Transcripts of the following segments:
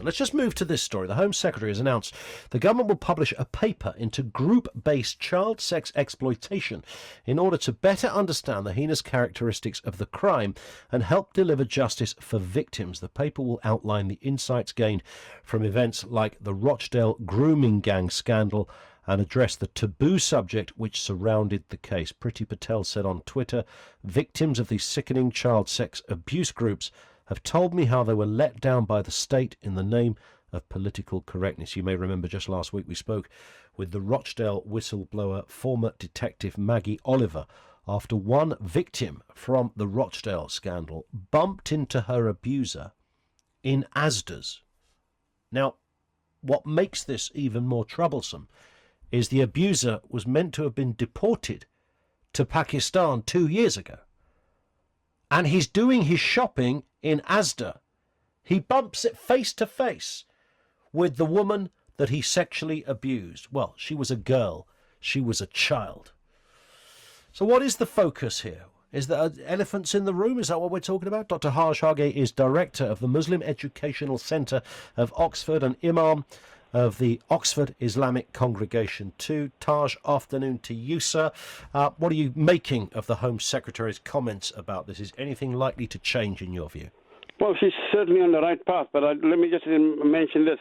Let's just move to this story. The Home Secretary has announced the government will publish a paper into group-based child sex exploitation in order to better understand the heinous characteristics of the crime and help deliver justice for victims. The paper will outline the insights gained from events like the Rochdale grooming gang scandal and address the taboo subject which surrounded the case. Priti Patel said on Twitter, victims of these sickening child sex abuse groups have told me how they were let down by the state in the name of political correctness. You may remember just last week we spoke with the Rochdale whistleblower, former detective Maggie Oliver, after one victim from the Rochdale scandal bumped into her abuser in Asda's. Now, what makes this even more troublesome is the abuser was meant to have been deported to Pakistan 2 years ago. And he's doing his shopping in Asda. He bumps it face to face with the woman that he sexually abused. Well, she was a girl. She was a child. So what is the focus here? Is there elephants in the room? Is that what we're talking about? Dr. Taj Hargey is director of the Muslim Educational Centre of Oxford and Imam of the Oxford Islamic Congregation too. Taj, afternoon to you, sir. What are you making of the Home Secretary's comments about this? Is anything likely to change in your view? Well, she's certainly on the right path, but let me just mention this.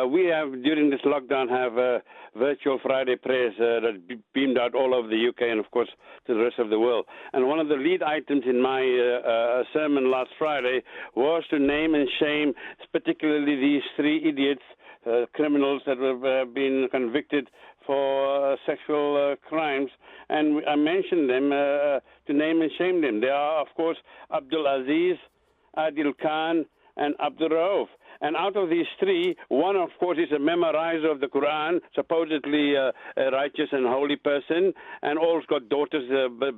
We have, during this lockdown, have virtual Friday prayers that beamed out all over the UK and, of course, to the rest of the world. And one of the lead items in my sermon last Friday was to name and shame particularly these three idiots, criminals that have been convicted for sexual crimes, and I mentioned them to name and shame them. They are, of course, Abdul Aziz, Adil Khan, and Abdul Rauf. And out of these three, one, of course, is a memorizer of the Quran, supposedly a righteous and holy person, and all's got daughters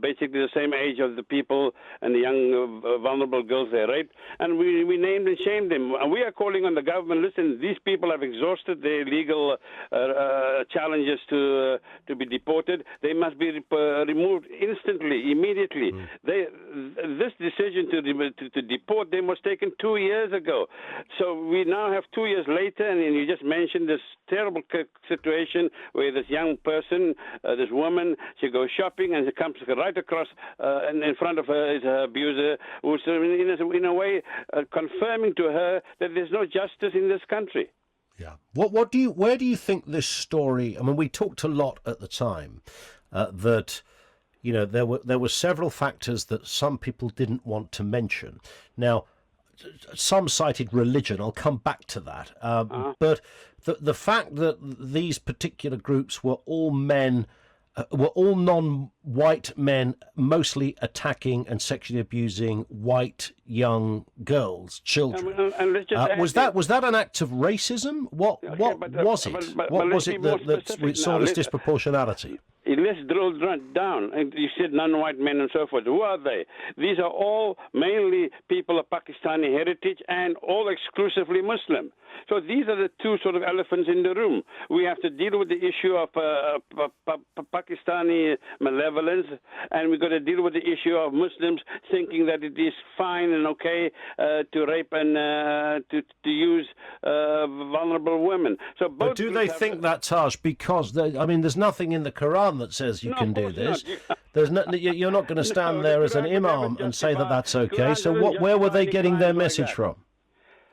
basically the same age of the people and the young vulnerable girls they raped. And we named and shamed them. And we are calling on the government, listen, these people have exhausted their legal challenges to be deported. They must be removed instantly, immediately. This decision to deport them was taken 2 years ago. So we now have 2 years later, and you just mentioned this terrible situation where this young person, this woman, she goes shopping and she comes right across and in front of her is her abuser, who's in a way confirming to her that there's no justice in this country. Yeah. Where do you think this story? I mean, we talked a lot at the time that there were several factors that some people didn't want to mention. Now, some cited religion. I'll come back to that. But the fact that these particular groups were all men, were all non-white men, mostly attacking and sexually abusing white young girls, children. Was that an act of racism? What was it? What was it that saw this disproportionality? Let's drill down. You said non-white men and so forth. Who are they? These are all mainly people of Pakistani heritage and all exclusively Muslim. So these are the two sort of elephants in the room. We have to deal with the issue of Pakistani malevolence, and we've got to deal with the issue of Muslims thinking that it is fine and okay to rape and to use vulnerable women. So both. But do they think that, Taj? Because there's nothing in the Quran that says you can do this. There's you're not going to stand there as an imam and say that that's okay. So where were they getting their message from?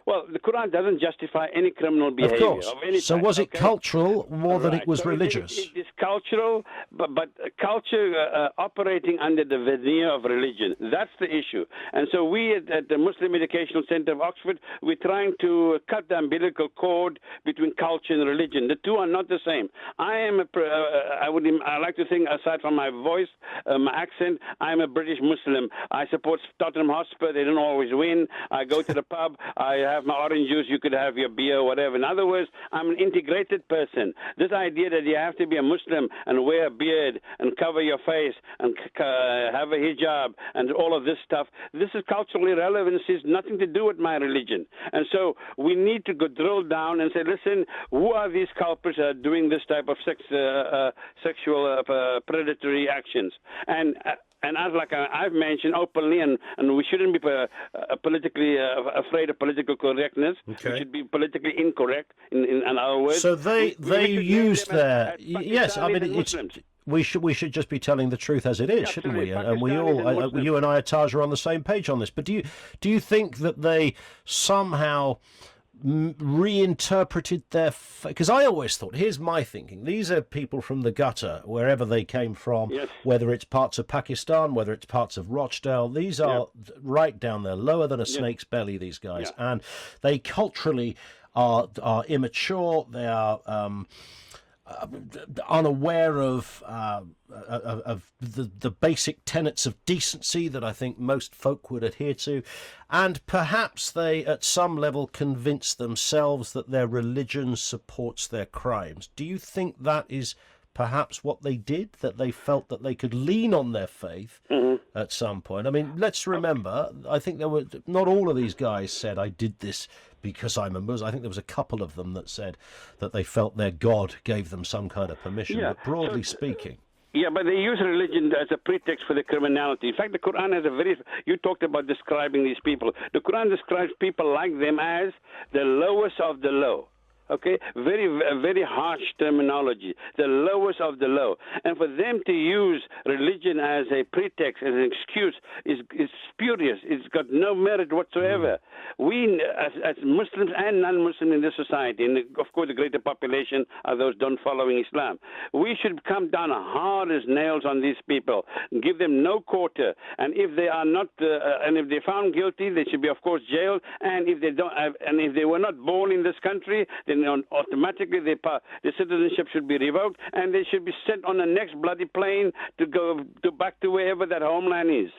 Well, the Quran doesn't justify any criminal behavior. Of course. So was it cultural more than it was religious? It is cultural, but culture operating under the veneer of religion. That's the issue. And so we at the Muslim Educational Centre of Oxford, we're trying to cut the umbilical cord between culture and religion. The two are not the same. I like to think, aside from my voice, my accent, I'm a British Muslim. I support Tottenham Hotspur. They don't always win. I go to the pub. I have my orange juice, you could have your beer, whatever. In other words, I'm an integrated person. This idea that you have to be a Muslim and wear a beard and cover your face and have a hijab and all of this stuff, this is cultural irrelevance. It has nothing to do with my religion. And so we need to go drill down and say, listen, who are these culprits doing this type of sexual predatory actions? And And as like I've mentioned openly, and we shouldn't be politically afraid of political correctness. Okay. We should be politically incorrect in our words. So they use their as yes. I mean, Pakistanis and it's Muslims. we should just be telling the truth as it is, shouldn't we? Absolutely. And we all, Pakistanis and Muslims. you and I, Taj, are on the same page on this. But do you think that they somehow reinterpreted their, because I always thought, here's my thinking, these are people from the gutter, wherever they came from, Yes. whether it's parts of Pakistan, whether it's parts of Rochdale, these are right down there, lower than a snake's belly, these guys. And they culturally are immature, they are unaware of the basic tenets of decency that I think most folk would adhere to, and perhaps they at some level convince themselves that their religion supports their crimes. Do you think that is perhaps what they did, that they felt that they could lean on their faith at some point? I mean, let's remember, I think there were not all of these guys said, I did this because I'm a Muslim. I think there was a couple of them that said that they felt their God gave them some kind of permission, but broadly speaking. Yeah, but they use religion as a pretext for the criminality. In fact, the Quran has you talked about describing these people. The Quran describes people like them as the lowest of the low. Okay, very harsh terminology, the lowest of the low. And for them to use religion as a pretext, as an excuse, is spurious. It's got no merit whatsoever. We, as Muslims and non-Muslims in this society, and of course the greater population are those don't following Islam, we should come down hard as nails on these people, give them no quarter. And if they are not, and if they're found guilty, they should be, of course, jailed. And if they don't, and if they were not born in this country, then automatically the citizenship should be revoked, and they should be sent on the next bloody plane to go back to wherever that homeland is.